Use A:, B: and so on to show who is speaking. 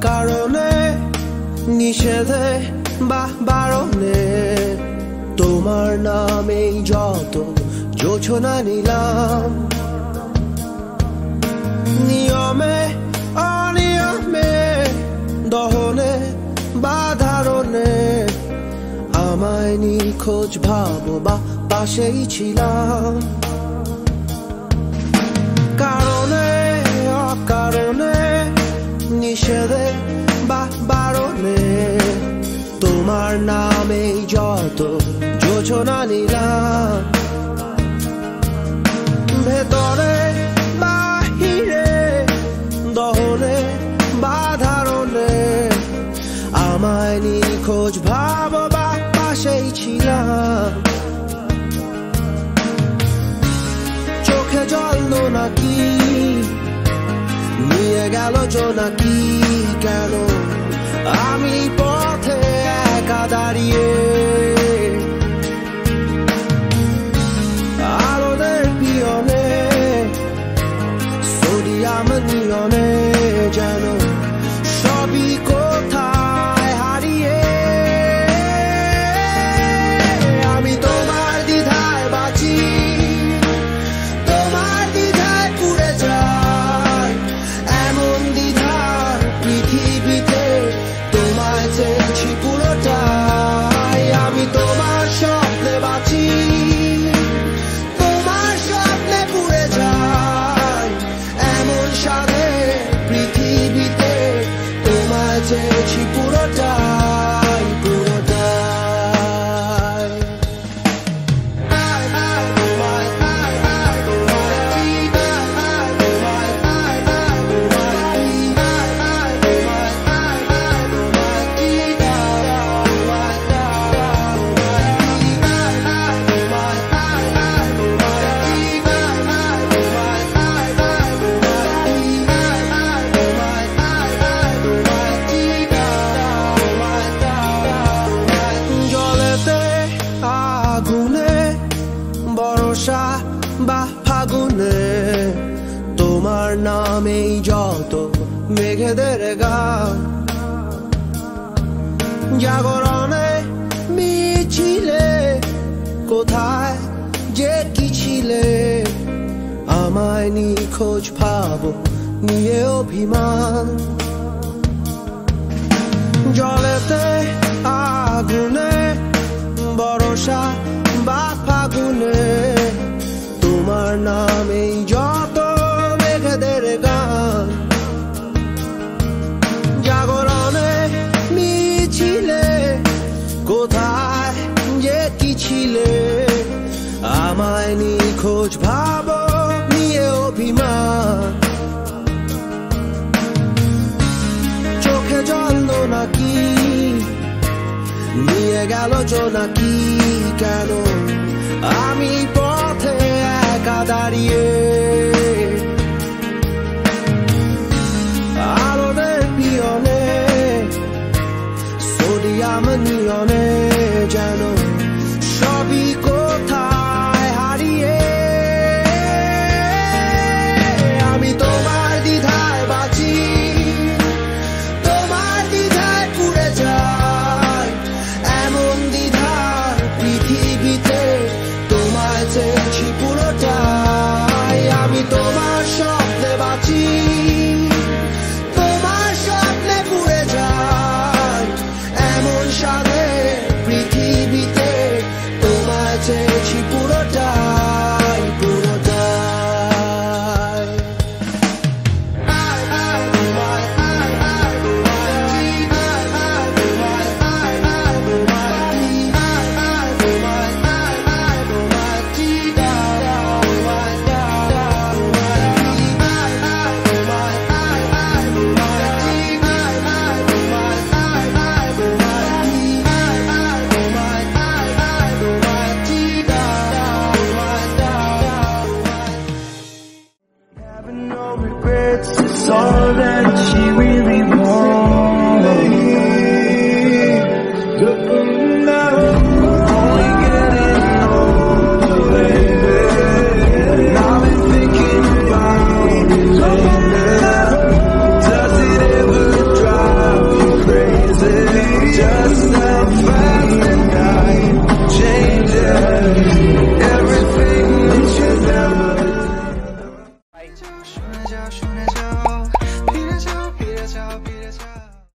A: কারণে নিষেধে বা বারণে তোমার নামেই যত যোছনা নিলাম নিয়মে অনিয়মে দহনে বা ধারণে আমায় নিখোঁজ ভাবো বা পাশেই ছিলাম কারণে অকারণে নিষেধে বা বারণে তোমার নামেই যত যোছনা নিলাম ভেতরে বাহিরে দহনে বা ধারণে আমায় নিখোঁজ ভাবো বা পাশেই ছিলাম চোখে জল নাকি নিয়ে গেল জোনাকি কেন আমি পথে একা দাঁড়িয়ে আলোদের পিয়নে সোডিয়াম নিয়নে যেন সবই কোথায় হারিয়ে আমি তোমার দ্বিধায় বাঁচি তোমার দ্বিধায় পুড়ে যাই এমন দ্বিধার পৃথিবীতে তোমায় চেয়েছি পুরোটাই আমি তোমার স্বপ্নে বাঁচি তোমার স্বপ্নে পুড়ে যাই এমন সাধে পৃথিবীতে তোমায় চেয়েছি পুরোটাই পুরোটাই জলেতে আগুনে বর্ষা বা ফাগুনে তোমার নামেই যত মেঘেদের গান জাগরণে মিছিলে কোথায় যে কি ছিলে আমায় নিখোঁজ ভাবো নিয়ে অভিমান জলেতে আগুনে বর্ষা বা ফাগুনে তোমার নামেই যত মেঘেদের গান জাগরণে মিছিলে কোথায় যে কি ছিলে আমায় নিখোঁজ ভাবো নিয়ে অভিমান চোখে জল নাকি নিয়ে গেল জোনাকি কেন আমি পথে একা দাঁড়িয়ে আলোদের পিয়নে সোডিয়াম নিয়নে যেন সবই কোথায় হারিয়ে আমি তোমার দ্বিধায় বাঁচি তোমার দ্বিধায় পুড়ে যাই এমন দ্বিধার পৃথিবীতে তোমায় চেয়েছি পুরোটাই আমি তোমার স্বপ্নে বাঁচি তোমার স্বপ্নে পুড়ে যাই এমন সাধে পৃথিবীতে তোমায় চেয়েছি পুরোটাই পুরোটাই
B: Having no regrets, it's all that